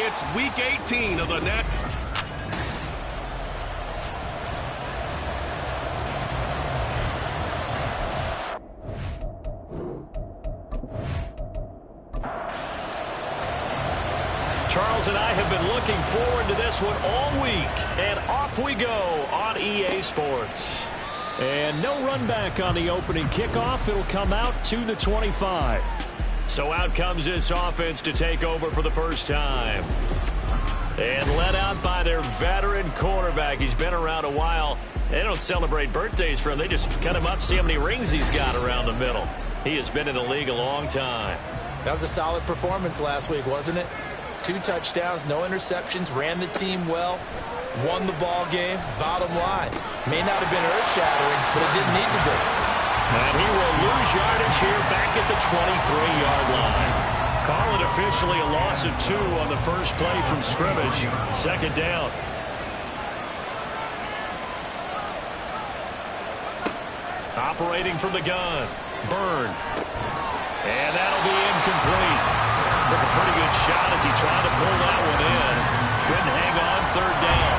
It's week 18 of the next. Charles and I have been looking forward to this one all week, and off we go on EA Sports. And no run back on the opening kickoff. It'll come out to the 25. So out comes this offense to take over for the first time. And led out by their veteran quarterback. He's been around a while. They don't celebrate birthdays for him. They just cut him up, see how many rings he's got around the middle. He has been in the league a long time. That was a solid performance last week, wasn't it? 2 touchdowns, no interceptions, ran the team well, won the ball game. Bottom line, may not have been earth-shattering, but it didn't need to be. And he will lose yardage here back at the 23-yard line. Call it officially a loss of 2 on the first play from scrimmage. Second down. Operating from the gun. Byrne. And that'll be incomplete. Took a pretty good shot as he tried to pull that one in. Couldn't hang on. Third down.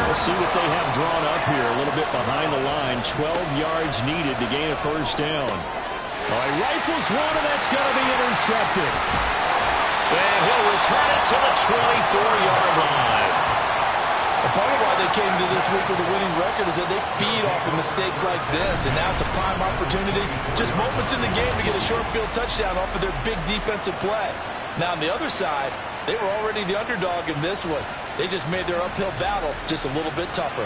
We'll see what they have drawn up here. A little bit behind the line. 12 yards needed to gain a first down. All right, rifles one, and that's going to be intercepted. And he'll return it to the 24-yard line. A part of why they came to this week with a winning record is that they feed off of mistakes like this, and now it's a prime opportunity, just moments in the game to get a short field touchdown off of their big defensive play. Now on the other side, they were already the underdog in this one. They just made their uphill battle just a little bit tougher.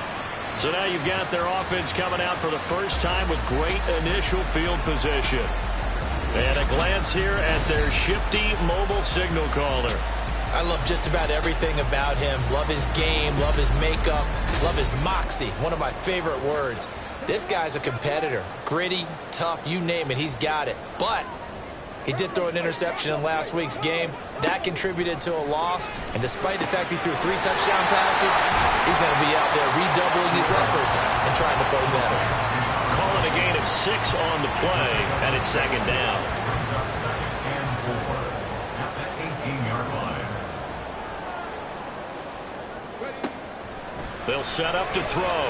So now you've got their offense coming out for the first time with great initial field position. And a glance here at their shifty mobile signal caller. I love just about everything about him. Love his game, love his makeup, love his moxie. One of my favorite words. This guy's a competitor. Gritty, tough, you name it, he's got it. But he did throw an interception in last week's game. That contributed to a loss. And despite the fact he threw 3 touchdown passes, he's going to be out there redoubling his efforts and trying to play better. Calling a gain of 6 on the play, and it's second down. They'll set up to throw.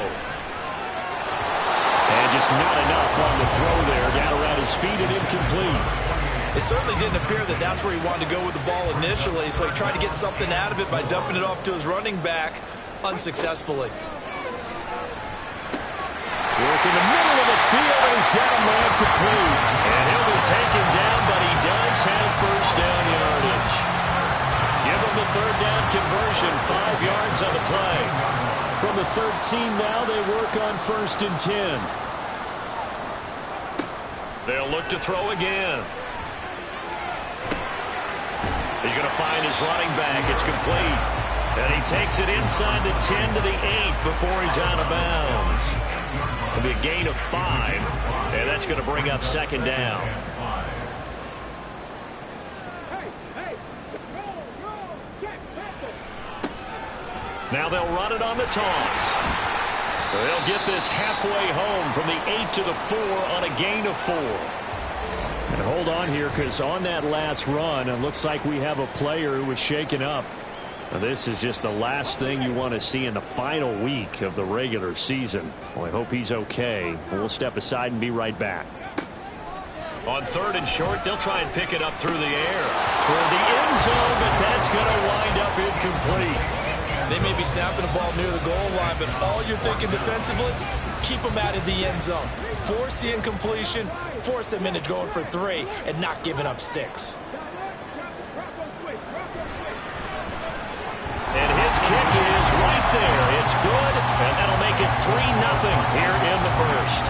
And just not enough on the throw there. Got around his feet and incomplete. It certainly didn't appear that that's where he wanted to go with the ball initially, so he tried to get something out of it by dumping it off to his running back unsuccessfully. Work in the middle of the field, and he's got a man complete. And he'll be taken down, but he does have first down yardage. Give him the third down conversion, 5 yards on the play. From the 13 now, they work on 1st and 10. They'll look to throw again. He's going to find his running back. It's complete. And he takes it inside the 10 to the 8 before he's out of bounds. It'll be a gain of 5. And that's going to bring up second down. Now they'll run it on the toss. They'll get this halfway home from the 8 to the 4 on a gain of 4. And hold on here, because on that last run, it looks like we have a player who was shaken up. Now, this is just the last thing you want to see in the final week of the regular season. Well, I hope he's okay. We'll step aside and be right back. On 3rd and short, they'll try and pick it up through the air toward the end zone, but that's going to wind up incomplete. They may be snapping the ball near the goal line, but all you're thinking defensively, keep them out of the end zone. Force the incompletion, force them into going for 3, and not giving up 6. And his kick is right there. It's good, and that'll make it 3-0 here in the first.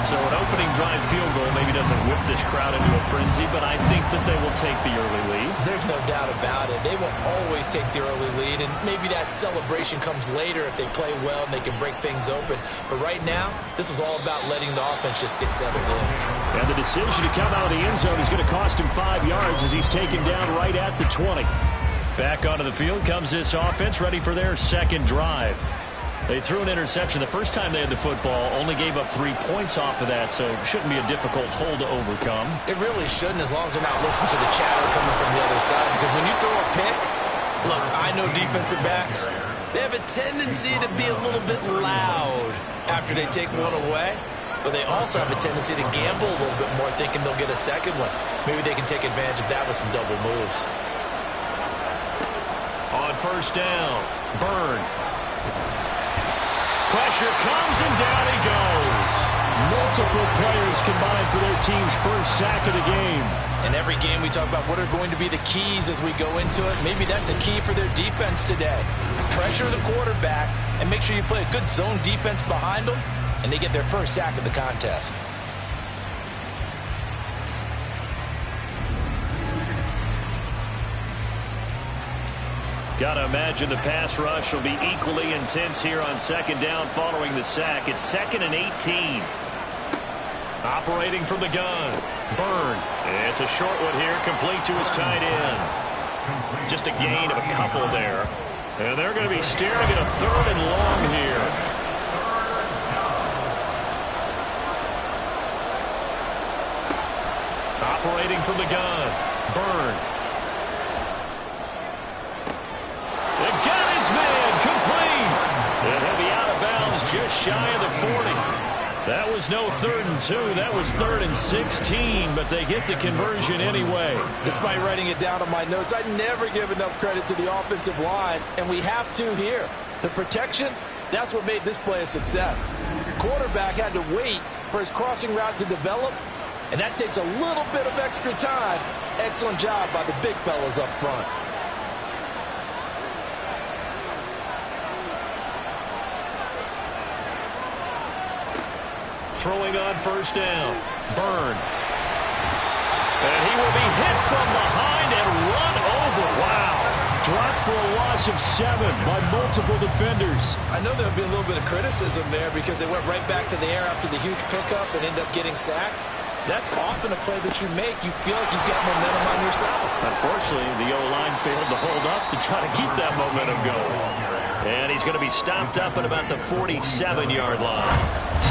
So an opening drive field goal maybe doesn't whip this crowd into a frenzy, but I think that they will take the early lead. There's no doubt about it. They will always take the early lead, and maybe that celebration comes later if they play well and they can break things open. But right now, this was all about letting the offense just get settled in. And the decision to come out of the end zone is going to cost him 5 yards as he's taken down right at the 20. Back onto the field comes this offense, ready for their second drive. They threw an interception the first time they had the football, only gave up 3 points off of that, so it shouldn't be a difficult hole to overcome. It really shouldn't, as long as they're not listening to the chatter coming from the other side, because when you throw a pick, Look, I know defensive backs, they have a tendency to be a little bit loud after they take one away, but they also have a tendency to gamble a little bit more, thinking they'll get a second one. Maybe they can take advantage of that with some double moves. On first down, Byrne. Pressure comes and down he goes. Multiple players combined for their team's first sack of the game. In every game we talk about what are going to be the keys as we go into it. Maybe that's a key for their defense today. Pressure the quarterback and make sure you play a good zone defense behind them, and they get their first sack of the contest. Got to imagine the pass rush will be equally intense here on second down following the sack. It's 2nd and 18. Operating from the gun, Byrne. It's a short one here, complete to his tight end. Just a gain of a couple there. And they're going to be staring at a 3rd and long here. Operating from the gun, Byrne. They got his man, complete. And he'll be out of bounds just shy of the 40. That was no 3rd and 2. That was 3rd and 16, but they get the conversion anyway. Despite writing it down on my notes, I never give enough credit to the offensive line, and we have to here. The protection, that's what made this play a success. Quarterback had to wait for his crossing route to develop, and that takes a little bit of extra time. Excellent job by the big fellas up front. Throwing on first down, Byrne. And he will be hit from behind and run over. Wow. Dropped for a loss of 7 by multiple defenders. I know there'll be a little bit of criticism there because they went right back to the air after the huge pickup and ended up getting sacked. That's often a play that you make. You feel like you've got momentum on your side. Unfortunately, the O-line failed to hold up to try to keep that momentum going. And he's going to be stopped up at about the 47-yard line.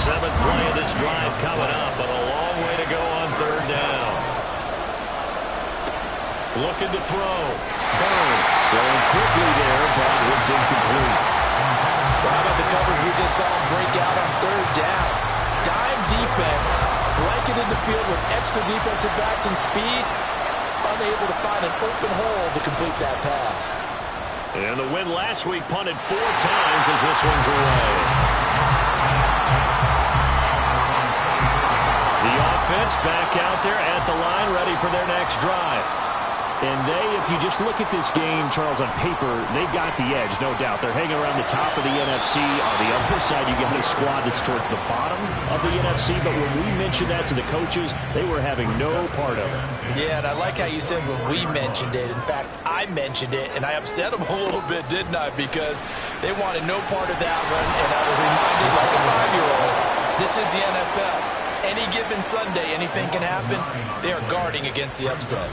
7th play of this drive coming up, but a long way to go on 3rd down. Looking to throw. Byrne throwing quickly there, but it's incomplete. Well, how about the coverage we just saw him break out on 3rd down? Dime defense, blanketed the field with extra defensive backs and speed, unable to find an open hole to complete that pass. And the win last week punted 4 times as this one's away. The offense back out there at the line, ready for their next drive. And if you just look at this game, Charles, on paper, they've got the edge, no doubt. They're hanging around the top of the NFC. On the other side, you got a squad that's towards the bottom of the NFC. But when we mentioned that to the coaches, they were having no part of it. Yeah, and I like how you said when we mentioned it. In fact, I mentioned it, and I upset them a little bit, didn't I? Because they wanted no part of that one, and I was reminded like a 5-year-old, this is the NFL. Any given Sunday, anything can happen. They are guarding against the upset.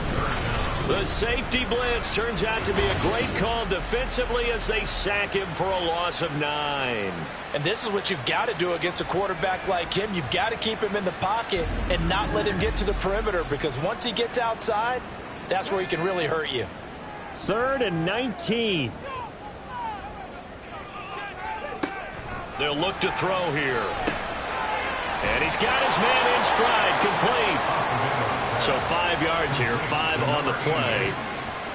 The safety blitz turns out to be a great call defensively as they sack him for a loss of 9. And this is what you've got to do against a quarterback like him. You've got to keep him in the pocket and not let him get to the perimeter, because once he gets outside, that's where he can really hurt you. 3rd and 19. They'll look to throw here. And he's got his man in stride, complete. So 5 yards here, 5 on the play.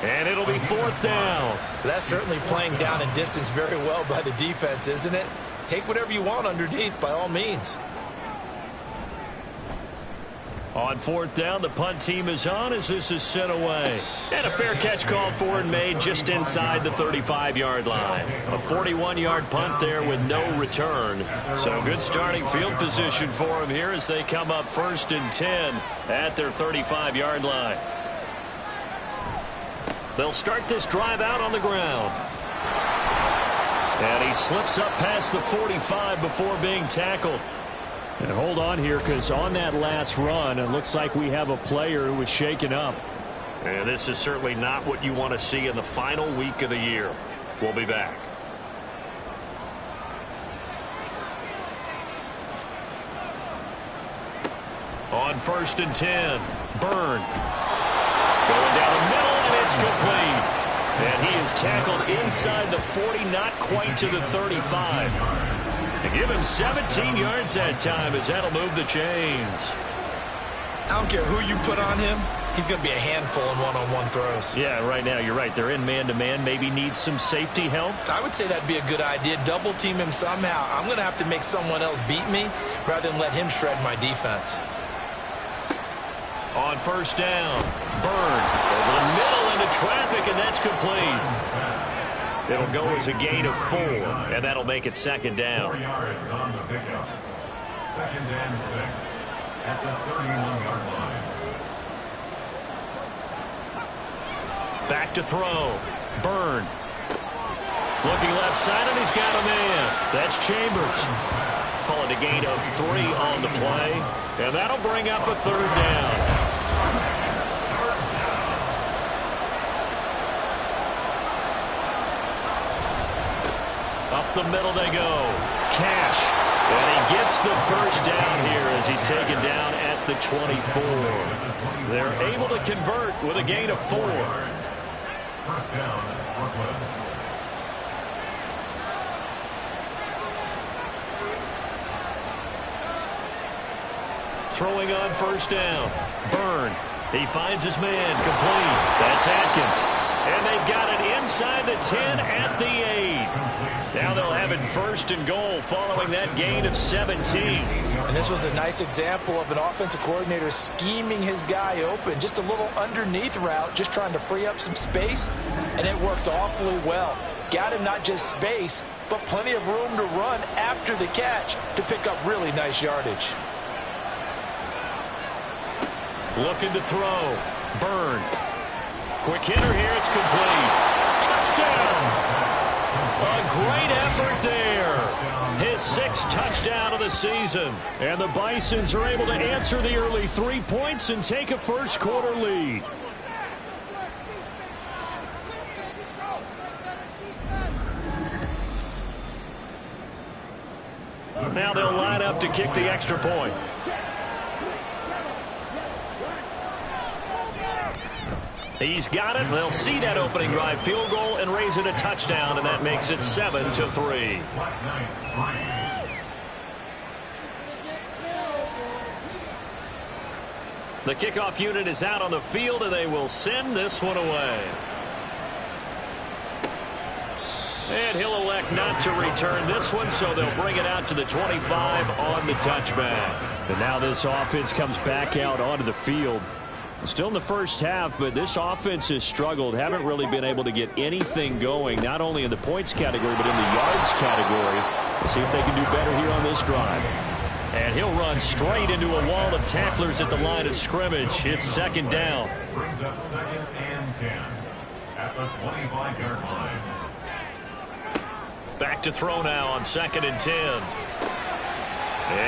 And it'll be 4th down. That's certainly playing down in distance very well by the defense, isn't it? Take whatever you want underneath, by all means. On 4th down, the punt team is on as this is sent away. And a fair catch called for and made just inside the 35-yard line. A 41-yard punt there with no return. So good starting field position for them here as they come up 1st and 10 at their 35-yard line. They'll start this drive out on the ground. And he slips up past the 45 before being tackled. And hold on here, because on that last run, it looks like we have a player who was shaken up. And this is certainly not what you want to see in the final week of the year. We'll be back. On 1st and 10, Byrne. Going down the middle, and it's complete. And he is tackled inside the 40, not quite to the 35. To give him 17 yards that time, as that'll move the chains. I don't care who you put on him. He's going to be a handful in one-on-one throws. Yeah, right now, you're right. They're in man-to-man. Maybe need some safety help. I would say that'd be a good idea. Double team him somehow. I'm going to have to make someone else beat me rather than let him shred my defense. On first down, Byrne over the middle into traffic, and that's complete. It'll go as a gain of 4, and that'll make it second down. 4 yards on the pickup. Second and 6 at the 31-yard line. Back to throw. Byrne. Looking left side, and he's got a man. That's Chambers. Calling a gain of 3 on the play, and that'll bring up a third down. Up the middle they go. Cash. And he gets the first down here as he's taken down at the 24. They're able to convert with a gain of 4. First down, Brooklyn. Throwing on first down. Byrne. He finds his man. Complete. That's Atkins. And they've got it inside the 10 at the 8. Now they'll have it first and goal following that gain of 17. And this was a nice example of an offensive coordinator scheming his guy open. Just a little underneath route, just trying to free up some space. And it worked awfully well. Got him not just space, but plenty of room to run after the catch to pick up really nice yardage. Looking to throw. Byrne. Quick hitter here. It's complete. Touchdown. A great effort there. His 6th touchdown of the season. And the Bisons are able to answer the early 3 points and take a first quarter lead. Now they'll line up to kick the extra point. He's got it. They'll see that opening drive field goal and raise it a touchdown, and that makes it 7-3. The kickoff unit is out on the field, and they will send this one away. And he'll elect not to return this one, so they'll bring it out to the 25 on the touchback. And now this offense comes back out onto the field. Still in the first half, but this offense has struggled. Haven't really been able to get anything going, not only in the points category, but in the yards category. We'll see if they can do better here on this drive. And he'll run straight into a wall of tacklers at the line of scrimmage. It's second down. Brings up second and 10 at the 25-yard line. Back to throw now on second and 10.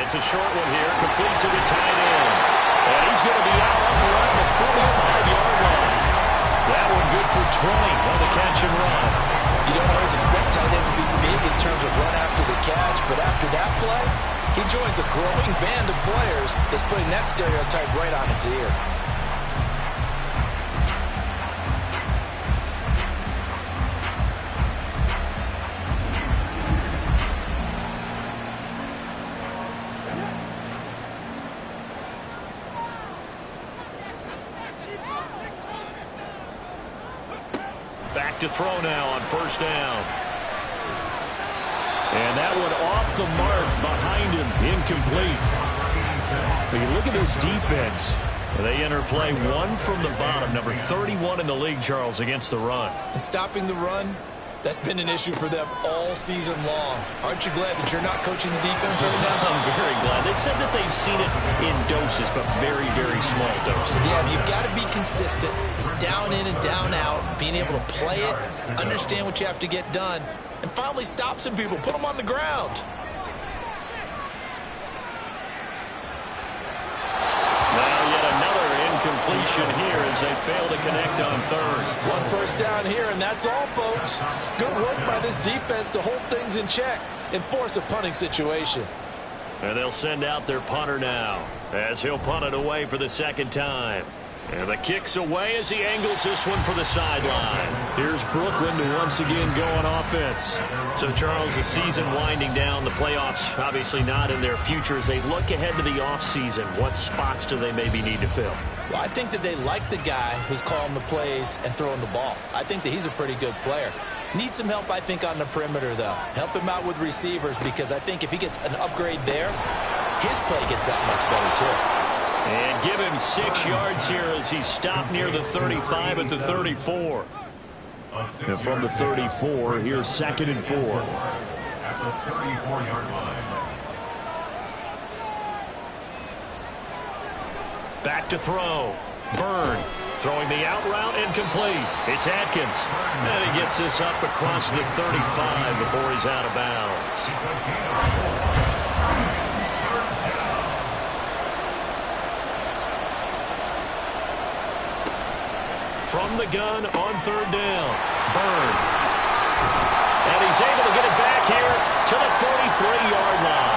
It's a short one here, complete to the tight end. And he's going to be out around the 45-yard line. That one good for 20 on the catch and run. You don't always expect tight ends to be big in terms of run after the catch, but after that play, he joins a growing band of players that's putting that stereotype right on its ear. Back to throw now on first down. And that one off the mark behind him, incomplete. But you look at this defense. They enter play 1 from the bottom, number 31 in the league, Charles, against the run. And stopping the run, that's been an issue for them all season long. Aren't you glad that you're not coaching the defense right now? I'm very glad. They said that they've seen it in doses, but very, very small doses. Yeah, you've got to be consistent. It's down in and down out, being able to play it, understand what you have to get done, and finally stop some people, put them on the ground. Completion here as they fail to connect on third. 1 first down here, and that's all, folks. Good work by this defense to hold things in check and force a punting situation. And they'll send out their punter now as he'll punt it away for the second time. And the kick's away as he angles this one for the sideline. Here's Brooklyn to once again go on offense. So, Charles, the season winding down, the playoffs obviously not in their future. As they look ahead to the offseason, what spots do they maybe need to fill? Well, I think that they like the guy who's calling the plays and throwing the ball. I think that he's a pretty good player. Needs some help, I think, on the perimeter, though. Help him out with receivers, because I think if he gets an upgrade there, his play gets that much better, too. And give him 6 yards here as he's stopped near the 35 at the 34. And from the 34, here's 2nd and 4. At the 34-yard line. Back to throw. Byrne throwing the out route, incomplete. It's Atkins. And he gets this up across the 35 before he's out of bounds. From the gun on 3rd down. Byrne. And he's able to get it back here to the 43-yard line.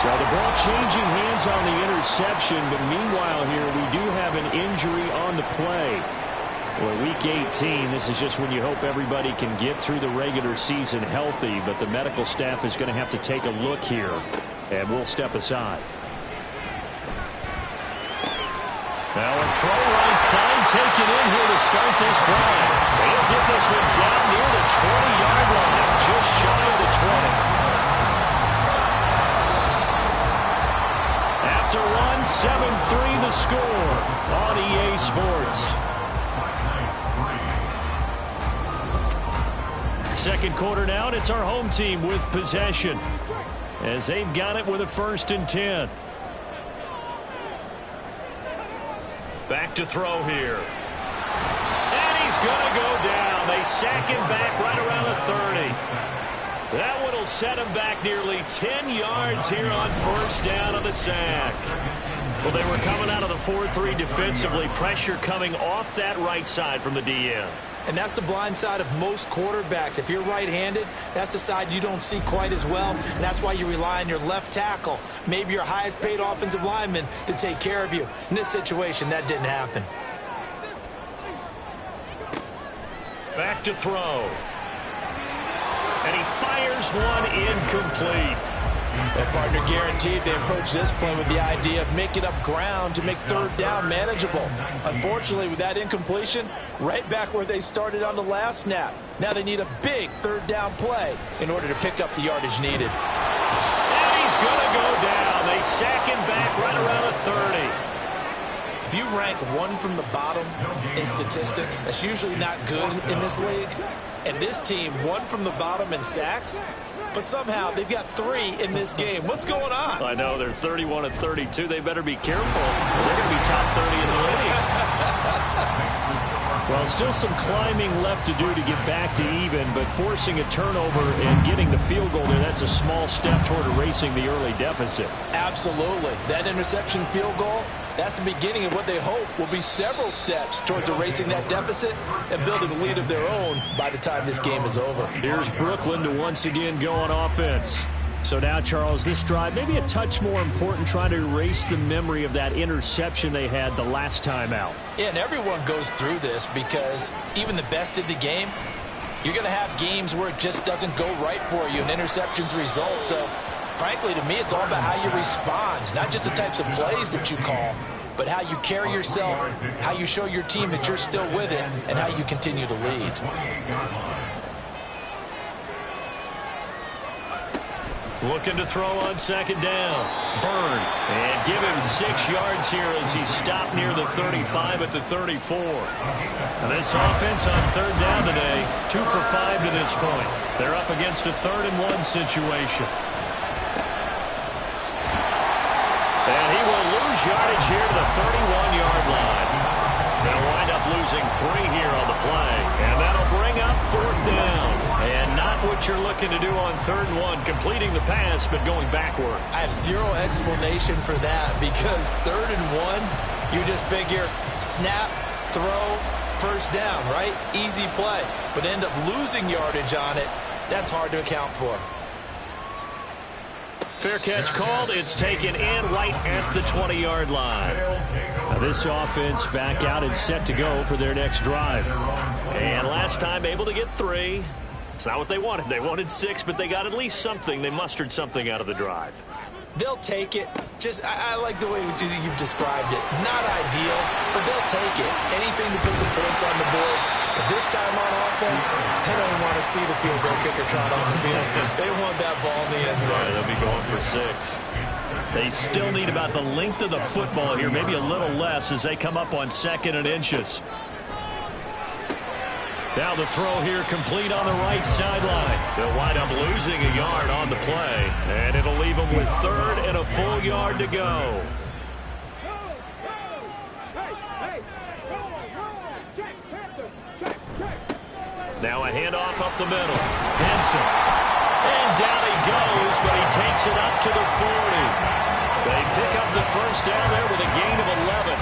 So the ball changing hands on the interception, but meanwhile here we do have an injury on the play. Well, week 18, this is just when you hope everybody can get through the regular season healthy, but the medical staff is going to have to take a look here, and we'll step aside. Now a throw right side taken in here to start this drive. They'll get this one down near the 20-yard line, just shy of the 20. After one, 7-3 the score on EA Sports. Second quarter now, and it's our home team with possession as they've got it with a 1st and 10. Back to throw here. And he's going to go down. They sack him back right around the 30. That one will set him back nearly 10 yards here on 1st down on the sack. Well, they were coming out of the 4-3 defensively. Pressure coming off that right side from the DN. And that's the blind side of most quarterbacks. If you're right-handed, that's the side you don't see quite as well, and that's why you rely on your left tackle, maybe your highest-paid offensive lineman, to take care of you. In this situation, that didn't happen. Back to throw. And he fires one incomplete. That partner guaranteed they approach this play with the idea of making up ground to make 3rd down manageable. Unfortunately, with that incompletion, right back where they started on the last snap. Now they need a big 3rd down play in order to pick up the yardage needed. And he's going to go down. They sack him back right around the 30. If you rank one from the bottom in statistics, that's usually not good in this league. And this team, one from the bottom in sacks, but somehow they've got 3 in this game. What's going on? I know, they're 31 and 32. They better be careful. They're going to be top 30 in the league. Well, still some climbing left to do to get back to even, but forcing a turnover and getting the field goal there, that's a small step toward erasing the early deficit. Absolutely. That interception field goal, that's the beginning of what they hope will be several steps towards erasing that deficit and building a lead of their own by the time this game is over. Here's Brooklyn to once again go on offense. So now, Charles, this drive maybe a touch more important, trying to erase the memory of that interception they had the last time out. Yeah, and everyone goes through this because even the best in the game, you're going to have games where it just doesn't go right for you and interceptions result. So, frankly, to me, it's all about how you respond, not just the types of plays that you call, but how you carry yourself, how you show your team that you're still with it, and how you continue to lead. Looking to throw on 2nd down. Byrne. And give him 6 yards here as he's stopped near the 35 at the 34. And this offense on 3rd down today, 2 for 5 to this point. They're up against a 3rd and 1 situation. And he will lose yardage here to the 31-yard line. They'll wind up losing 3 here on the play. And that'll bring up 4th down. And not what you're looking to do on 3rd and 1, completing the pass, but going backward. I have zero explanation for that because 3rd and 1, you just figure snap, throw, 1st down, right? Easy play. But end up losing yardage on it. That's hard to account for. Fair catch called. It's taken in right at the 20-yard line. Now this offense back out and set to go for their next drive. And last time able to get 3. It's not what they wanted. They wanted 6, but they got at least something. They mustered something out of the drive. They'll take it. I like the way you've described it. Not ideal, but they'll take it. Anything to put some points on the board. But this time on offense, they don't want to see the field goal kicker trot on the field. They want that ball in the end zone. Yeah, they'll be going for 6. They still need about the length of the football here, maybe a little less as they come up on 2nd and inches. Now the throw here complete on the right sideline. They'll wind up losing a yard on the play, and it'll leave them with 3rd and a full yard to go. Now a handoff up the middle. Henson. And down he goes, but he takes it up to the 40. They pick up the first down there with a gain of 11.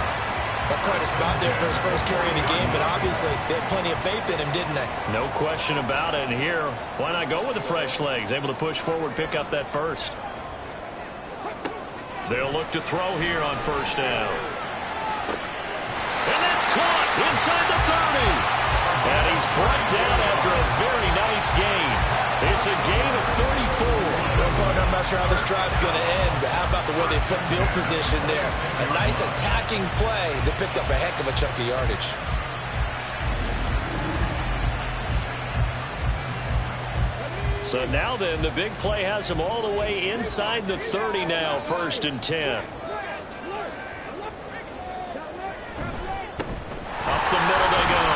That's quite a spot there for his first carry of the game, but obviously they had plenty of faith in him, didn't they? No question about it. And here, why not go with the fresh legs? Able to push forward, pick up that first. They'll look to throw here on first down. And that's caught inside the 30. And he's brought down after a very nice gain. It's a gain of 34. I'm not sure how this drive's going to end, but how about the way they flip field position there? A nice attacking play that picked up a heck of a chunk of yardage. So now then, the big play has them all the way inside the 30 now, 1st and 10. Up the middle they go.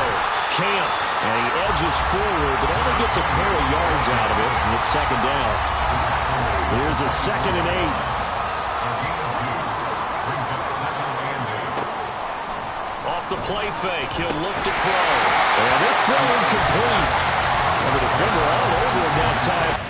Camp. And he edges forward, but only gets a pair of yards out of it, and it's 2nd down. Here's a 2nd and 8. Off the play fake, he'll look to throw. And this throw incomplete. And the defender all over him that time.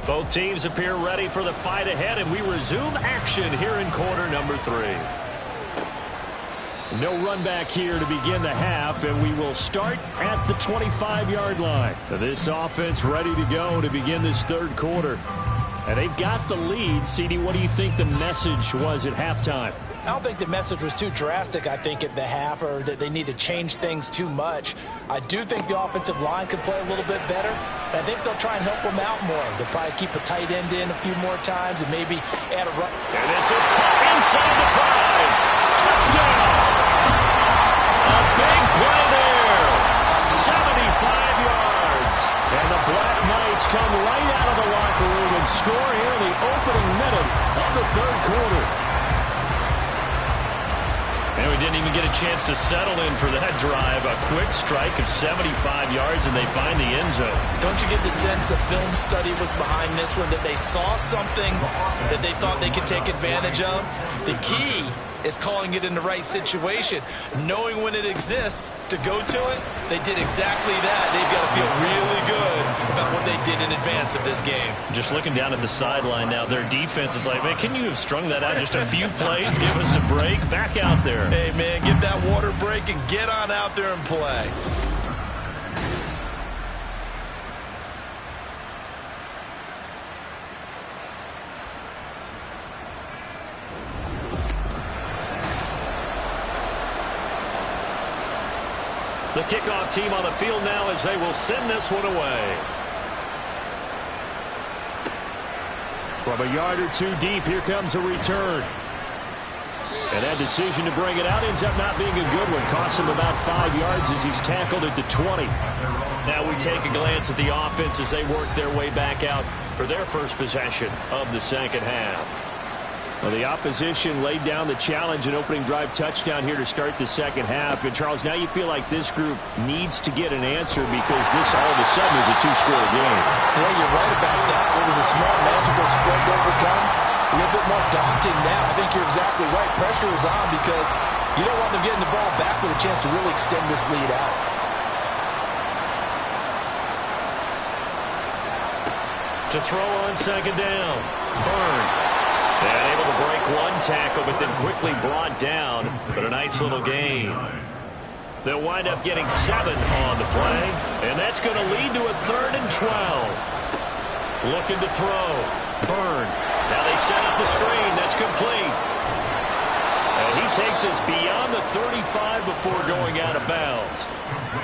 Both teams appear ready for the fight ahead, and we resume action here in quarter number 3. No run back here to begin the half, and we will start at the 25-yard line. This offense ready to go to begin this 3rd quarter. And they've got the lead. CD, what do you think the message was at halftime? I don't think the message was too drastic, I think, at the half, or that they need to change things too much. I do think the offensive line could play a little bit better. I think they'll try and help them out more. They'll probably keep a tight end in a few more times and maybe add a run. And this is caught inside the 5. Touchdown! A big play there. 75 yards. And the BlackKnights come right out of the locker room and score here in the opening minute of the 3rd quarter. And we didn't even get a chance to settle in for that drive. A quick strike of 75 yards, and they find the end zone. Don't you get the sense that film study was behind this one, that they saw something that they thought they could take advantage of? The key is calling it in the right situation, knowing when it exists to go to it. They did exactly that. They've got to feel really good about what they did in advance of this game. Just looking down at the sideline now, their defense is like, man, can you have strung that out just a few plays? Give us a break. Back out there. Hey, man, give that water break and get on out there and play. The kickoff team on the field now as they will send this one away. From a yard or two deep, here comes a return. And that decision to bring it out ends up not being a good one. Costs him about 5 yards as he's tackled at the 20. Now we take a glance at the offense as they work their way back out for their first possession of the second half. Well, the opposition laid down the challenge and opening drive touchdown here to start the second half. And, Charles, now you feel like this group needs to get an answer because this all of a sudden is a two-score game. Well, you're right about that. It was a small, manageable spread to overcome. A little bit more daunting now. I think you're exactly right. Pressure is on because you don't want them getting the ball back with a chance to really extend this lead out. To throw on second down. Byrne. And able to break one tackle, but then quickly brought down. But a nice little gain. They'll wind up getting 7 on the play. And that's going to lead to a 3rd and 12. Looking to throw. Byrne. Now they set up the screen. That's complete. And he takes us beyond the 35 before going out of bounds.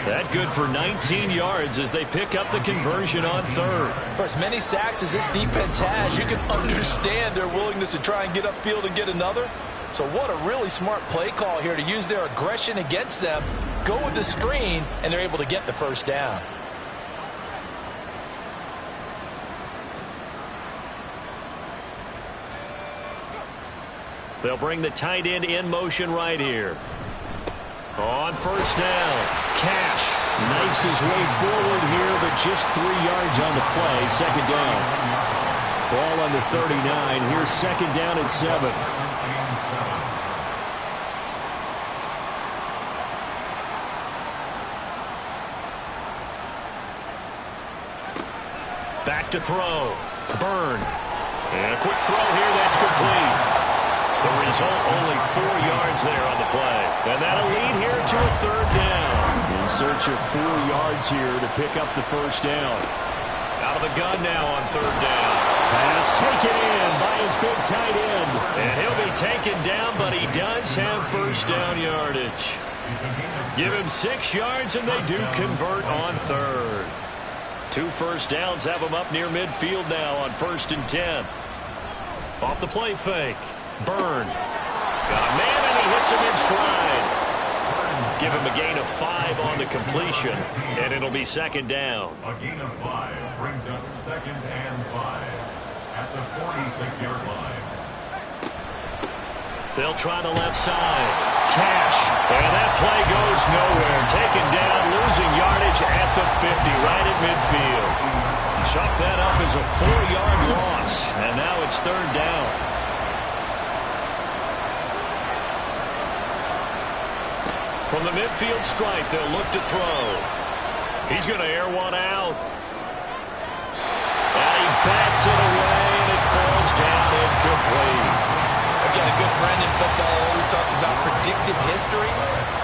That good for 19 yards as they pick up the conversion on 3rd. For as many sacks as this defense has, you can understand their willingness to try and get upfield and get another. So what a really smart play call here to use their aggression against them, go with the screen, and they're able to get the first down. They'll bring the tight end in motion right here. On first down, Cash knifes his way forward here, but just 3 yards on the play. Second down. Ball on the 39. Here's second down and 7. Back to throw. Byrne. And a quick throw here. That's complete. The result, only 4 yards there on the play. And that'll lead here to a 3rd down. In search of 4 yards here to pick up the first down. Out of the gun now on 3rd down. Pass taken in by his big tight end. And he'll be taken down, but he does have first down yardage. Give him 6 yards, and they do convert on 3rd. 2 first downs have him up near midfield now on 1st and 10. Off the play fake. Byrne. Got a man, and he hits him in stride. Give him a gain of 5 on the completion, and it'll be second down. A gain of 5 brings up 2nd and 5 at the 46-yard line. They'll try the left side. Cash. And that play goes nowhere. Taken down, losing yardage at the 50, right at midfield. Chalk that up as a 4-yard loss, and now it's 3rd down. From the midfield stripe, they'll look to throw. He's going to air one out. And he bats it away, and it falls down incomplete. I've got a good friend in football who always talks about predictive history.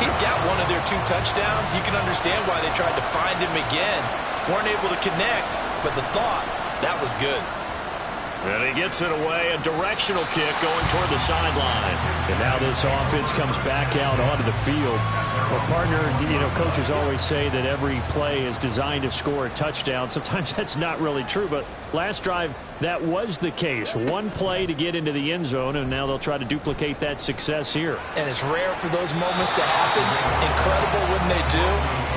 He's got one of their 2 touchdowns. You can understand why they tried to find him again. Weren't able to connect, but the thought, that was good. And he gets it away, a directional kick going toward the sideline. And now this offense comes back out onto the field. Well, partner, coaches always say that every play is designed to score a touchdown. Sometimes that's not really true, but last drive, that was the case. 1 play to get into the end zone, and now they'll try to duplicate that success here. And it's rare for those moments to happen. Incredible when they do.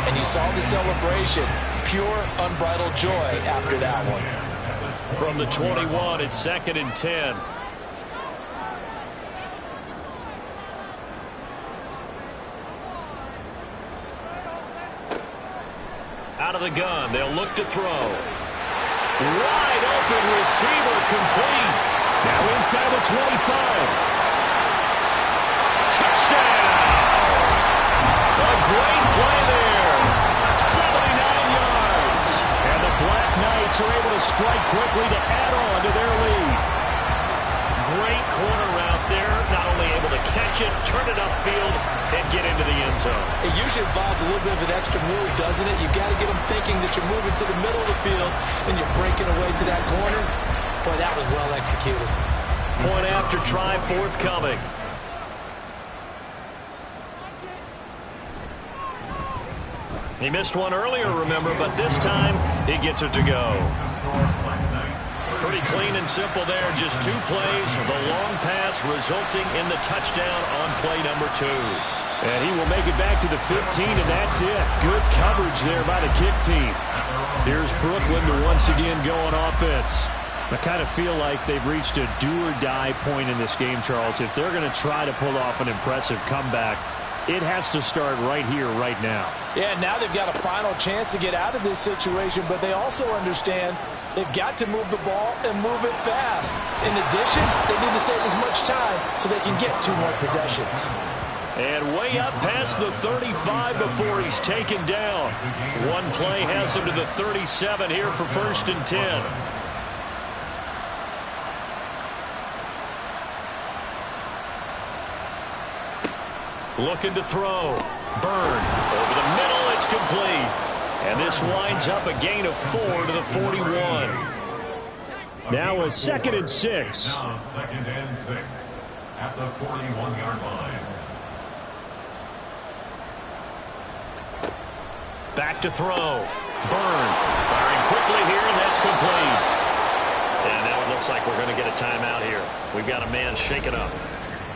And you saw the celebration. Pure, unbridled joy after that one. From the 21, it's 2nd and 10. Out of the gun, they'll look to throw. Wide open receiver, complete. Now inside the 25. Touchdown! A great play there. 79 yards. And the BlackKnights are able to strike quickly to add on to their lead. Great corner route there. Not only able to catch it, turn it upfield, and get into the end zone. It usually involves a little bit of an extra move, doesn't it? You've got to get them thinking that you're moving to the middle of the field, then you're breaking away to that corner. Boy, that was well executed. Point after try forthcoming. He missed one earlier, remember, but this time he gets it to go. Pretty clean and simple there. Just 2 plays. The long pass resulting in the touchdown on play number 2. And he will make it back to the 15, and that's it. Good coverage there by the kick team. Here's Brooklyn to once again go on offense. I kind of feel like they've reached a do-or-die point in this game, Charles. If they're going to try to pull off an impressive comeback, it has to start right here, right now. Yeah, now they've got a final chance to get out of this situation, but they also understand they've got to move the ball and move it fast. In addition, they need to save as much time so they can get 2 more possessions. And way up past the 35 before he's taken down. One play has him to the 37 here for 1st and 10. Looking to throw. Byrne over the middle. It's complete. And this winds up a gain of 4 to the 41. Now a 2nd and 6. Now 2nd and 6 at the 41-yard line. Back to throw. Byrne firing quickly here, and that's complete. And now it looks like we're going to get a timeout here. We've got a man shaken up.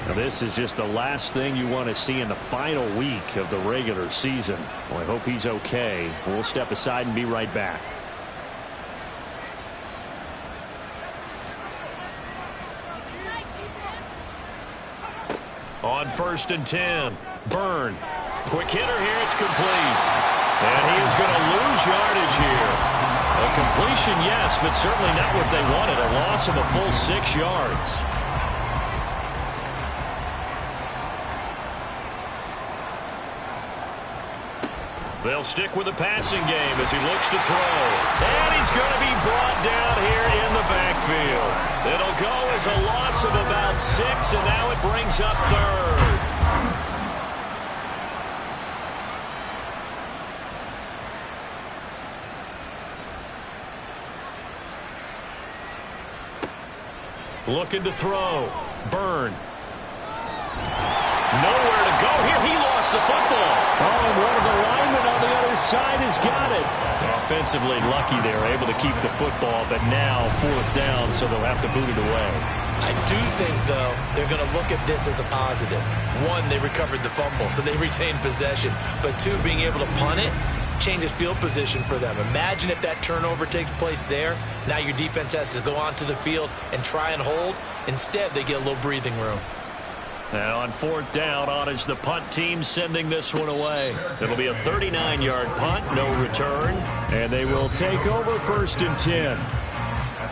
Now this is just the last thing you want to see in the final week of the regular season. Well, I hope he's okay. We'll step aside and be right back. On 1st and 10, Byrne. Quick hitter here, it's complete. And he is going to lose yardage here. A completion, yes, but certainly not what they wanted. A loss of a full 6 yards. They'll stick with the passing game as he looks to throw. And he's going to be brought down here in the backfield. It'll go as a loss of about 6, and now it brings up 3rd. Looking to throw. Byrne. Nowhere to go here. He lost the football. Oh, and one of the linemen on the other side has got it. Offensively lucky they were able to keep the football, but now 4th down, so they'll have to boot it away. I do think, though, they're going to look at this as a positive. 1, they recovered the fumble, so they retained possession. But 2, being able to punt it changes field position for them. Imagine if that turnover takes place there. Now your defense has to go onto the field and try and hold. Instead, they get a little breathing room. Now on 4th down, on is the punt team sending this one away. It'll be a 39-yard punt, no return. And they will take over 1st and 10.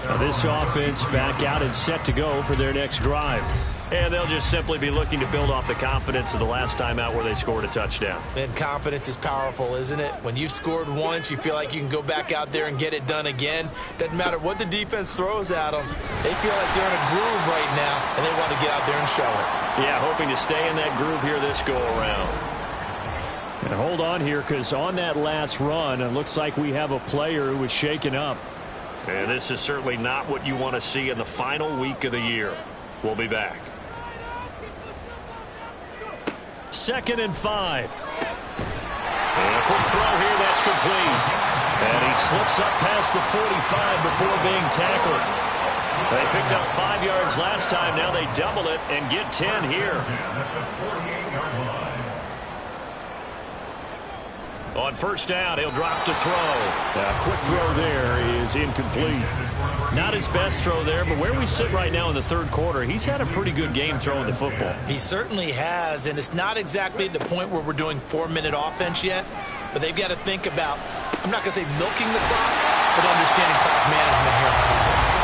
Now this offense back out and set to go for their next drive. And they'll just simply be looking to build off the confidence of the last time out where they scored a touchdown. And confidence is powerful, isn't it? When you've scored once, you feel like you can go back out there and get it done again. Doesn't matter what the defense throws at them. They feel like they're in a groove right now, and they want to get out there and show it. Yeah, hoping to stay in that groove here this go-around. And hold on here, because on that last run, it looks like we have a player who was shaken up. And this is certainly not what you want to see in the final week of the year. We'll be back. 2nd and 5. And a quick throw here, that's complete. And he slips up past the 45 before being tackled. They picked up 5 yards last time. Now they double it and get 10 here. On 1st down, he'll drop to throw. A quick throw there is incomplete. Not his best throw there, but where we sit right now in the 3rd quarter, he's had a pretty good game throwing the football. He certainly has, and it's not exactly the point where we're doing 4-minute offense yet, but they've got to think about, I'm not going to say milking the clock, but understanding clock management here.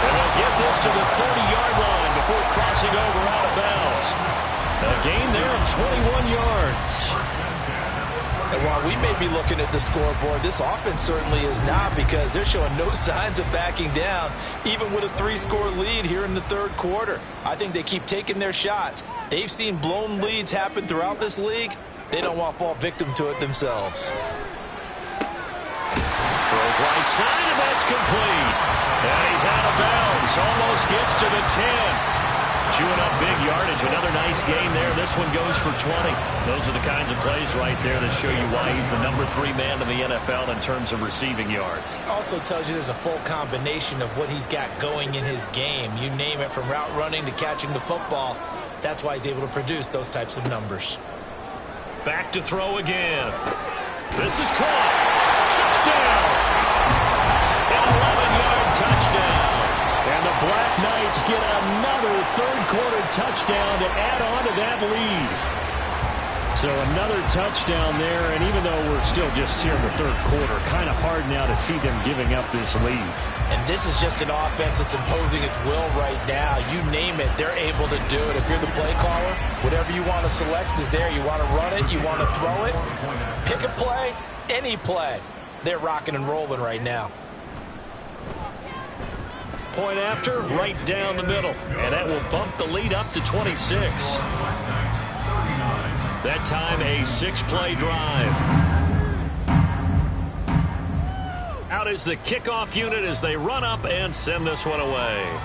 And they'll get this to the 30-yard line before crossing over out of bounds. A gain there of 21 yards. And while we may be looking at the scoreboard, this offense certainly is not, because they're showing no signs of backing down, even with a 3-score lead here in the 3rd quarter. I think they keep taking their shots. They've seen blown leads happen throughout this league. They don't want to fall victim to it themselves. Throws right side, and that's complete. And he's out of bounds. Almost gets to the 10. Chewing up big yardage. Another nice gain there. This one goes for 20. Those are the kinds of plays right there that show you why he's the number 3 man in the NFL in terms of receiving yards. Also tells you there's a full combination of what he's got going in his game. You name it, from route running to catching the football. That's why he's able to produce those types of numbers. Back to throw again. This is caught. Touchdown. An 11-yard touchdown. And the BlackKnights get another third-quarter touchdown to add on to that lead. So another touchdown there, and even though we're still just here in the third quarter, kind of hard now to see them giving up this lead. And this is just an offense that's imposing its will right now. You name it, they're able to do it. If you're the play caller, whatever you want to select is there. You want to run it, you want to throw it, pick a play, any play. They're rocking and rolling right now. Point after, right down the middle. And that will bump the lead up to 26. That time a 6-play drive. Out is the kickoff unit as they run up and send this one away.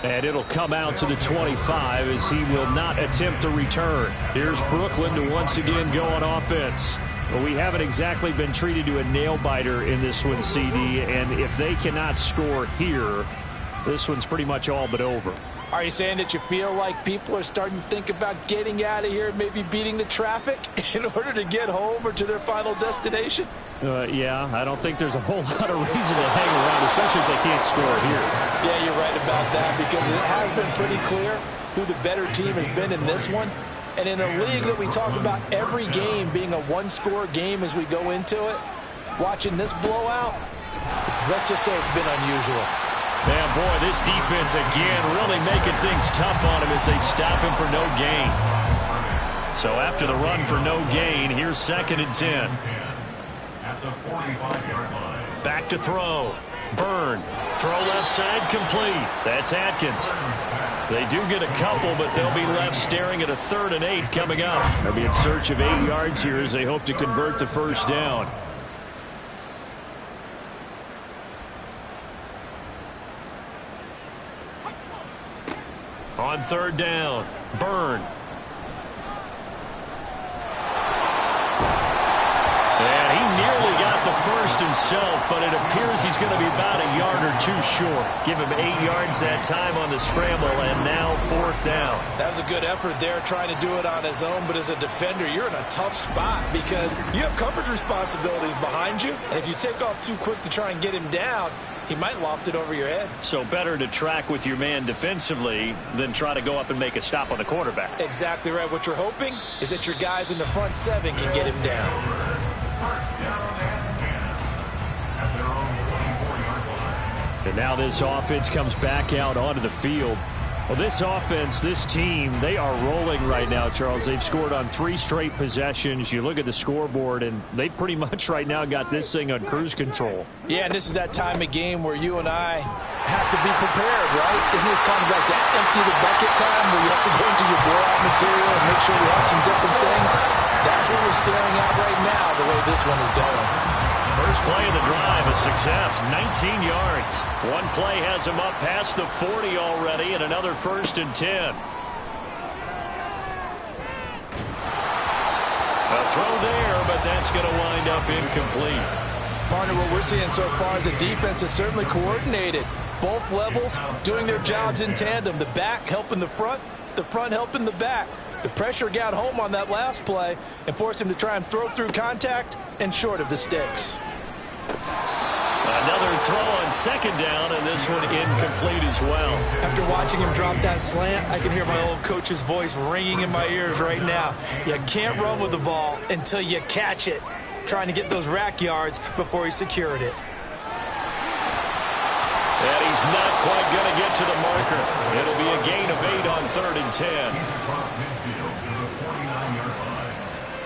And it'll come out to the 25 as he will not attempt to return. Here's Brooklyn to once again go on offense. Well, we haven't exactly been treated to a nail-biter in this one, CD, and if they cannot score here, this one's pretty much all but over. Are you saying that you feel like people are starting to think about getting out of here, maybe beating the traffic in order to get home or to their final destination? Yeah, I don't think there's a whole lot of reason to hang around, especially if they can't score here. Yeah, you're right about that, because it has been pretty clear who the better team has been in this one. And in a league that we talk about every game being a one-score game as we go into it, watching this blowout, let's just say it's been unusual. Man, boy, this defense again really making things tough on him as they stop him for no gain. So after the run for no gain, here's 2nd and 10. At the 45-yard line. Back to throw. Byrne. Throw left side complete. That's Atkins. They do get a couple, but they'll be left staring at a 3rd and 8 coming up. They'll be in search of 8 yards here as they hope to convert the first down. On 3rd down, Byrne. And he nearly got the first himself, but it appears he's going to be about a yard or 2 short. Give him 8 yards that time on the scramble, and now 4th down. That was a good effort there, trying to do it on his own, but as a defender, you're in a tough spot because you have coverage responsibilities behind you, and if you take off too quick to try and get him down, he might loft it over your head. So better to track with your man defensively than try to go up and make a stop on the quarterback. Exactly right. What you're hoping is that your guys in the front 7 can get him down. First down and 10 at their own 24-yard line. And now this offense comes back out onto the field. Well, this offense, this team, they are rolling right now, Charles. They've scored on 3 straight possessions. You look at the scoreboard, and they pretty much right now got this thing on cruise control. Yeah, and this is that time of game where you and I have to be prepared, right? Isn't this kind of like that empty the bucket time where you have to go into your blowout material and make sure you have some different things? That's what we're staring at right now, the way this one is going. First play of the drive, a success, 19 yards. One play has him up past the 40 already, and another 1st and 10. A throw there, but that's going to wind up incomplete. Partner, what we're seeing so far is the defense is certainly coordinated. Both levels doing their jobs in tandem. The back helping the front helping the back. The pressure got home on that last play and forced him to try and throw through contact and short of the sticks. Another throw on 2nd down, and this one incomplete as well. After watching him drop that slant, I can hear my old coach's voice ringing in my ears right now. You can't run with the ball until you catch it. Trying to get those rack yards before he secured it. And he's not quite going to get to the marker. It'll be a gain of 8 on 3rd and 10. Across midfield to the 49-yard line.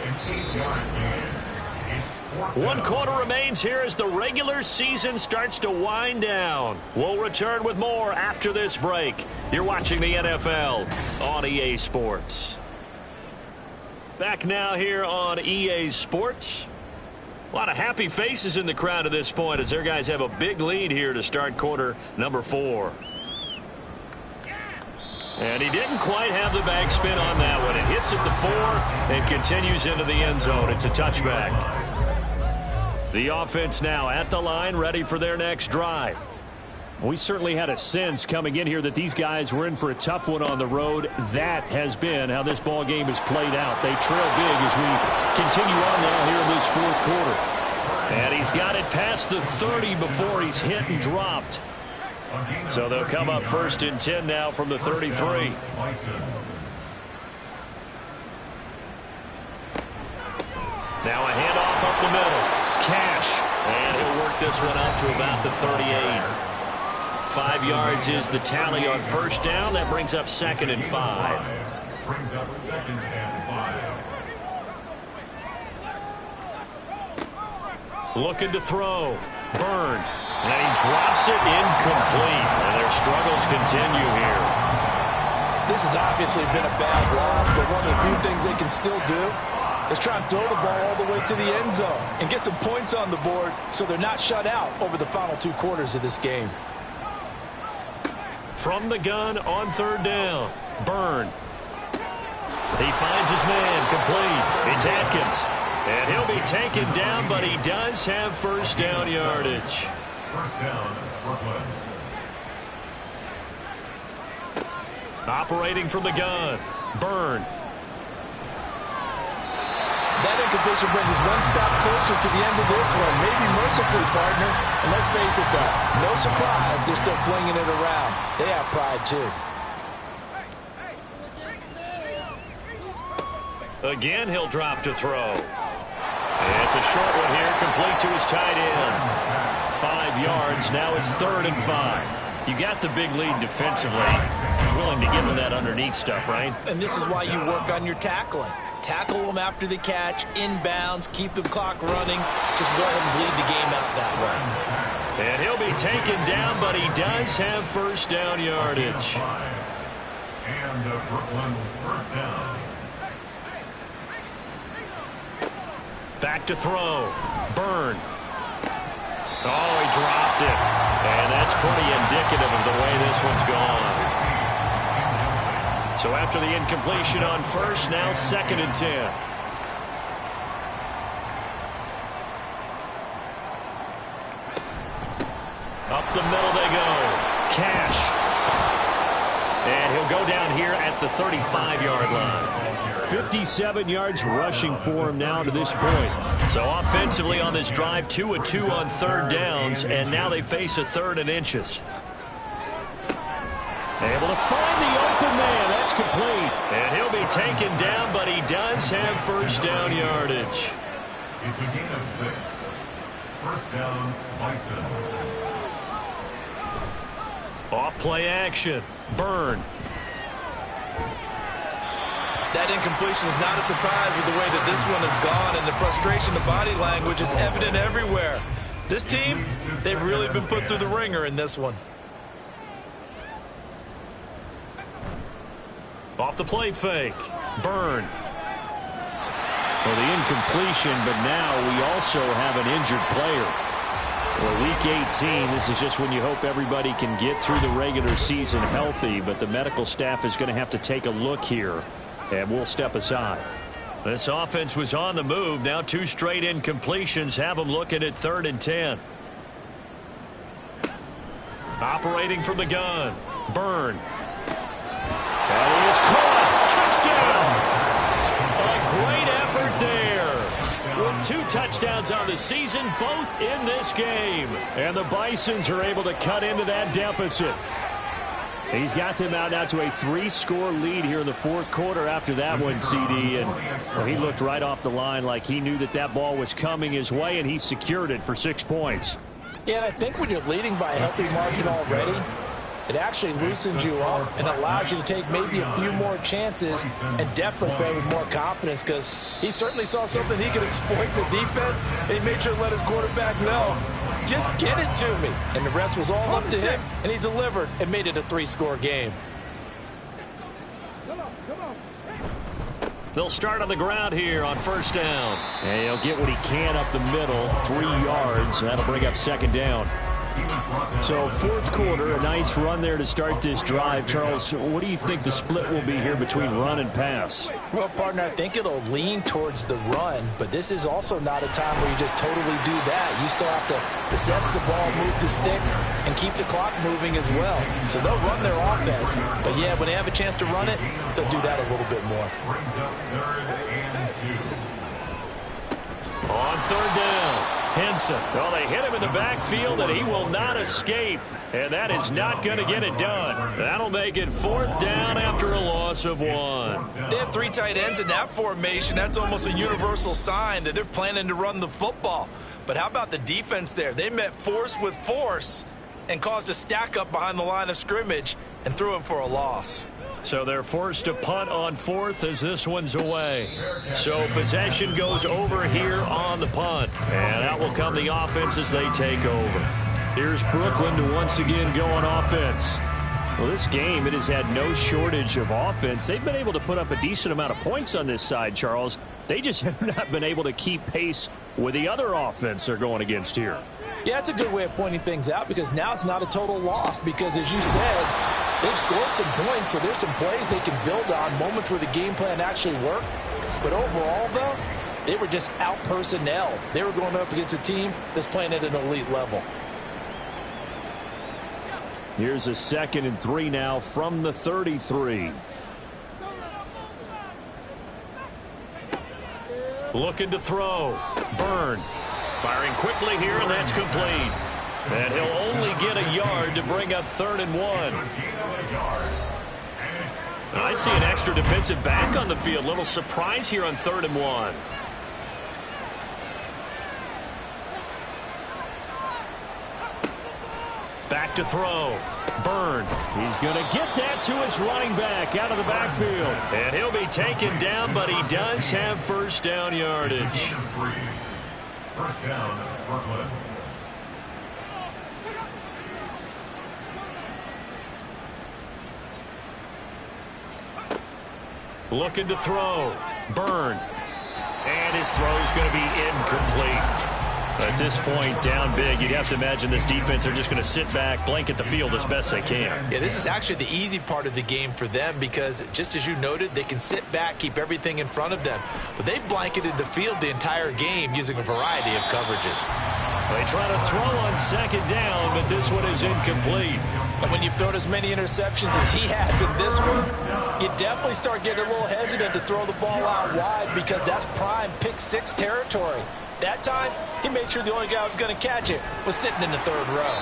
An 8-yard gain. It's 4th down. 1 quarter remains here as the regular season starts to wind down. We'll return with more after this break. You're watching the NFL on EA Sports. Back now here on EA Sports. A lot of happy faces in the crowd at this point as their guys have a big lead here to start quarter number 4. And he didn't quite have the backspin on that one. It hits at the 4 and continues into the end zone. It's a touchback. The offense now at the line, ready for their next drive. We certainly had a sense coming in here that these guys were in for a tough one on the road. That has been how this ball game has played out. They trail big as we continue on now here in this fourth quarter. And he's got it past the 30 before he's hit and dropped. So they'll come up 1st and 10 now from the 33. Now a handoff up the middle. Cash. And he'll work this one out to about the 38. 5 yards is the tally on 1st down. That brings up 2nd and 5. Looking to throw. Byrne. And he drops it incomplete. And their struggles continue here. This has obviously been a bad loss, but one of the few things they can still do is try and throw the ball all the way to the end zone and get some points on the board so they're not shut out over the final 2 quarters of this game. From the gun on 3rd down. Byrne. He finds his man complete. It's Atkins. And he'll be taken down, but he does have 1st down yardage. 1st down, Brooklyn. Operating from the gun. Byrne. That incompletion brings us one step closer to the end of this one. Maybe mercifully, partner. And let's face it, though, no surprise, they're still flinging it around. They have pride, too. Again, he'll drop to throw. And it's a short one here, complete to his tight end. 5 yards, now it's 3rd and 5. You got the big lead defensively. Willing to give him that underneath stuff, right? And this is why you work on your tackling. Tackle them after the catch, inbounds, keep the clock running. Just go ahead and bleed the game out that way. And he'll be taken down, but he does have 1st down yardage. And Brooklyn 1st down. Back to throw. Byrne. Oh, he dropped it. And that's pretty indicative of the way this one's gone. So after the incompletion on 1st, now 2nd and 10. Up the middle they go. Cash. And he'll go down here at the 35-yard line. 57 yards rushing for him now to this point. So offensively on this drive, 2 of 2 on 3rd downs, and now they face a 3rd and inches. Able to find the open man. That's complete. And he'll be taken down, but he does have 1st down yardage. It's a gain of 6. 1st down, Bison. Off play action. Byrne. That incompletion is not a surprise with the way that this one has gone, and the frustration, the body language is evident everywhere. This team, they've really been put through the ringer in this one. Off the play fake. Byrne. Well, the incompletion, but now we also have an injured player. Well, week 18, this is just when you hope everybody can get through the regular season healthy, but the medical staff is going to have to take a look here, and we'll step aside. This offense was on the move. Now 2 straight incompletions have them looking at 3rd and 10. Operating from the gun. Byrne. And he is caught. Touchdown. A great effort there. With 2 touchdowns on the season, both in this game. And the Bisons are able to cut into that deficit. He's got them out now to a 3-score lead here in the 4th quarter after that one, CD. And well, he looked right off the line like he knew that that ball was coming his way, and he secured it for 6 points. Yeah, and I think when you're leading by a healthy margin already, it actually loosens you up and allows you to take maybe a few more chances and definitely play with more confidence, because he certainly saw something he could exploit in the defense, and he made sure to let his quarterback know, just get it to me. And the rest was all up to him, and he delivered and made it a 3-score game. They'll start on the ground here on 1st down. And he'll get what he can up the middle, 3 yards. That'll bring up 2nd down. So fourth quarter, a nice run there to start this drive. Charles, what do you think the split will be here between run and pass? Well, partner, I think it'll lean towards the run, but this is also not a time where you just totally do that. You still have to possess the ball, move the sticks, and keep the clock moving as well. So they'll run their offense, but yeah, when they have a chance to run it, they'll do that a little bit more. Brings up 3rd and 2. On 3rd down. Henson. Well, they hit him in the backfield, and he will not escape. And that is not going to get it done. That'll make it 4th down after a loss of 1. They have 3 tight ends in that formation. That's almost a universal sign that they're planning to run the football. But how about the defense there? They met force with force and caused a stack up behind the line of scrimmage and threw him for a loss. So they're forced to punt on 4th as this one's away. So possession goes over here on the punt. And out will come the offense as they take over. Here's Brooklyn to once again go on offense. Well, this game, it has had no shortage of offense. They've been able to put up a decent amount of points on this side, Charles. They just have not been able to keep pace with the other offense they're going against here. Yeah, it's a good way of pointing things out because now it's not a total loss because, as you said, they've scored some points, so there's some plays they can build on, moments where the game plan actually worked. But overall, though, they were just out-personnel. They were going up against a team that's playing at an elite level. Here's a 2nd and 3 now from the 33. Looking to throw. Byrne. Firing quickly here, and that's complete. And he'll only get a yard to bring up 3rd and 1. I see an extra defensive back on the field. Little surprise here on 3rd and 1. Back to throw. Byrne. He's going to get that to his running back out of the backfield. And he'll be taken down, but he does have 1st down yardage. 1st down, Brooklyn. Looking to throw. Byrne. And his throw's going to be incomplete. At this point, down big, you'd have to imagine this defense are just going to sit back, blanket the field as best they can. Yeah, this is actually the easy part of the game for them because, just as you noted, they can sit back, keep everything in front of them. But they've blanketed the field the entire game using a variety of coverages. They try to throw on 2nd down, but this one is incomplete. And when you've thrown as many interceptions as he has in this one, you definitely start getting a little hesitant to throw the ball out wide because that's prime pick-6 territory. That time, he made sure the only guy who was going to catch it was sitting in the 3rd row.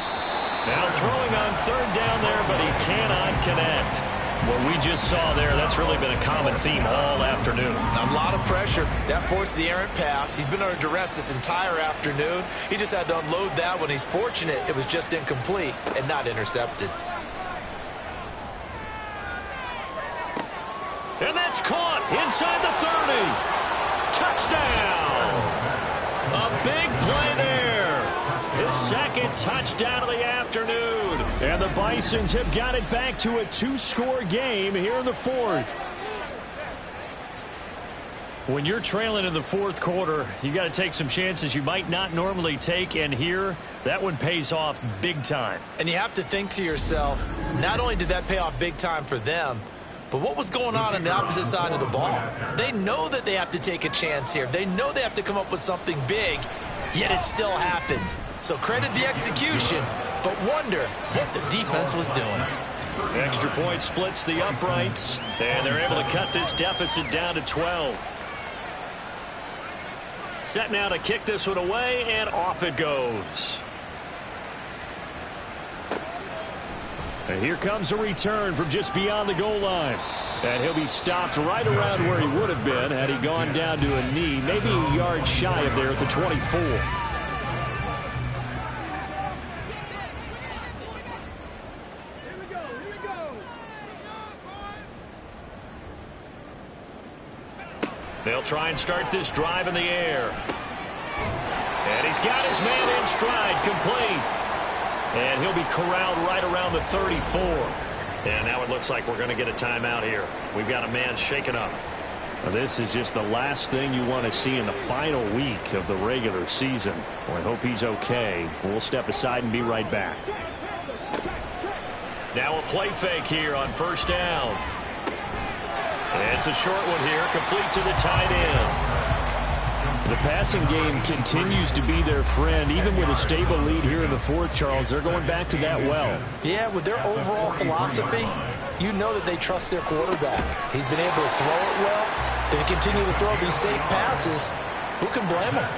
Now throwing on 3rd down there, but he cannot connect. What we just saw there, that's really been a common theme all afternoon. A lot of pressure. That forced the errant pass. He's been under duress this entire afternoon. He just had to unload that one. He's fortunate it was just incomplete and not intercepted. And that's caught inside the 30. Touchdown! A big play there. His 2nd touchdown of the afternoon. And the Bisons have got it back to a 2-score game here in the 4th. When you're trailing in the 4th quarter, you got to take some chances you might not normally take, and here, that one pays off big time. And you have to think to yourself, not only did that pay off big time for them, but what was going on the opposite side of the ball? They know that they have to take a chance here. They know they have to come up with something big, yet it still happens. So credit the execution, but wonder what the defense was doing. Extra point splits the uprights, and they're able to cut this deficit down to 12. Set now to kick this one away, and off it goes. And here comes a return from just beyond the goal line. And he'll be stopped right around where he would have been had he gone down to a knee, maybe a yard shy of there at the 24. They'll try and start this drive in the air. And he's got his man in stride, complete. And he'll be corralled right around the 34. And now it looks like we're going to get a timeout here. We've got a man shaken up. This is just the last thing you want to see in the final week of the regular season. Well, I hope he's okay. We'll step aside and be right back. Now a play fake here on first down. It's a short one here, complete to the tight end. The passing game continues to be their friend. Even with a stable lead here in the fourth, Charles, they're going back to that well. Yeah, with their overall philosophy, you know that they trust their quarterback. He's been able to throw it well. They continue to throw these safe passes. Who can blame them?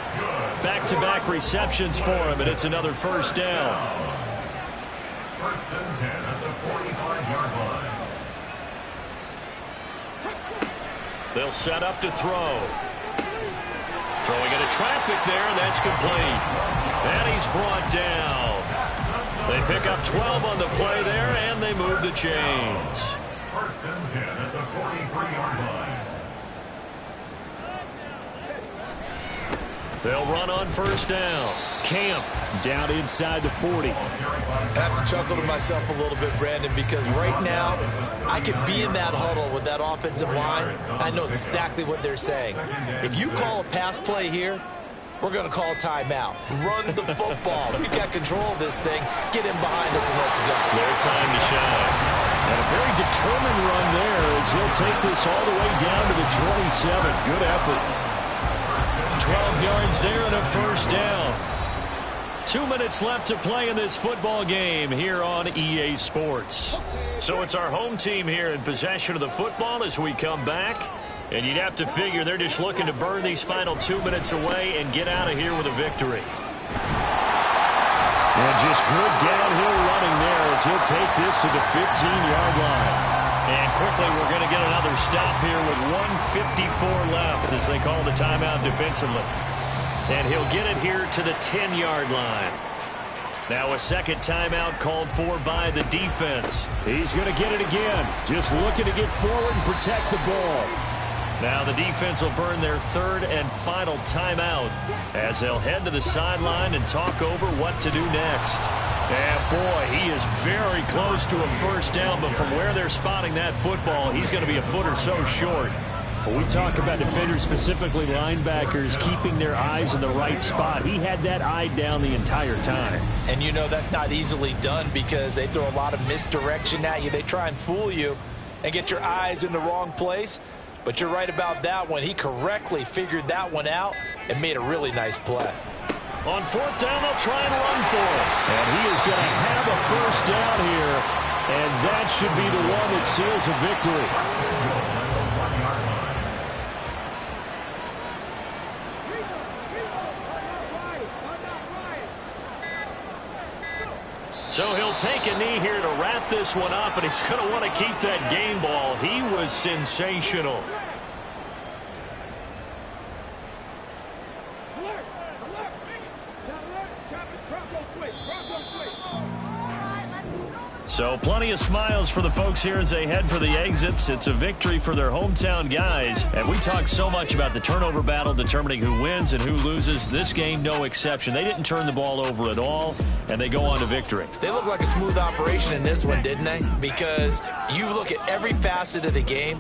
Back-to-back receptions for him, and it's another first down. First and 10 at the 45-yard line. They'll set up to throw. Throwing into traffic there, and that's complete. And he's brought down. They pick up 12 on the play there, and they move the chains. First and 10 at the 43-yard line. They'll run on first down. Camp down inside the 40. I have to chuckle to myself a little bit, Brandon, because right now I could be in that huddle with that offensive line. I know exactly what they're saying. If you call a pass play here, we're going to call a timeout. Run the football. We've got control of this thing. Get in behind us and let's go. Their time to shine. And a very determined run there as he'll take this all the way down to the 27. Good effort. 12 yards there and a first down. 2 minutes left to play in this football game here on EA Sports. So it's our home team here in possession of the football as we come back. And you'd have to figure they're just looking to burn these final 2 minutes away and get out of here with a victory. And just good downhill running there as he'll take this to the 15-yard line. And quickly we're going to get another stop here with 1:54 left as they call the timeout defensively. And he'll get it here to the 10-yard line. Now a second timeout called for by the defense. He's going to get it again. Just looking to get forward and protect the ball. Now the defense will burn their third and final timeout as they'll head to the sideline and talk over what to do next. And boy, he is very close to a first down, but from where they're spotting that football, he's going to be a foot or so short. When we talk about defenders, specifically linebackers, keeping their eyes in the right spot, he had that eye down the entire time. And you know that's not easily done because they throw a lot of misdirection at you. They try and fool you and get your eyes in the wrong place. But you're right about that one. He correctly figured that one out and made a really nice play. On fourth down, they'll try and run for it. And he is going to have a first down here. And that should be the one that seals a victory. So he'll take a knee here to wrap this one up, and he's going to want to keep that game ball. He was sensational. So plenty of smiles for the folks here as they head for the exits. It's a victory for their hometown guys. And we talk so much about the turnover battle determining who wins and who loses. This game, no exception. They didn't turn the ball over at all, and they go on to victory. They look like a smooth operation in this one, didn't they? Because you look at every facet of the game,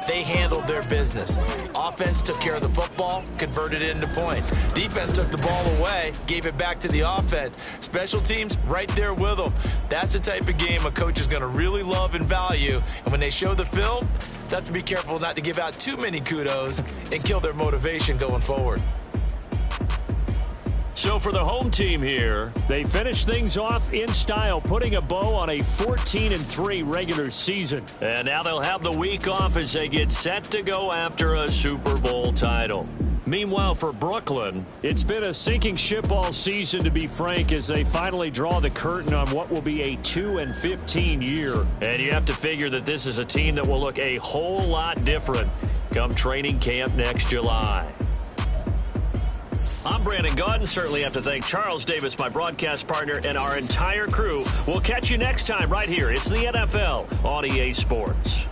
they handled their business. Offense took care of the football, converted it into points. Defense took the ball away, gave it back to the offense. Special teams, right there with them. That's the type of game a coach is going to really love and value. And when they show the film, they have to be careful not to give out too many kudos and kill their motivation going forward. So for the home team here, they finish things off in style, putting a bow on a 14-3 regular season. And now they'll have the week off as they get set to go after a Super Bowl title. Meanwhile, for Brooklyn, it's been a sinking ship all season, to be frank, as they finally draw the curtain on what will be a 2-15 year. And you have to figure that this is a team that will look a whole lot different come training camp next July. I'm Brandon Gaudin. Certainly have to thank Charles Davis, my broadcast partner, and our entire crew. We'll catch you next time right here. It's the NFL on EA Sports.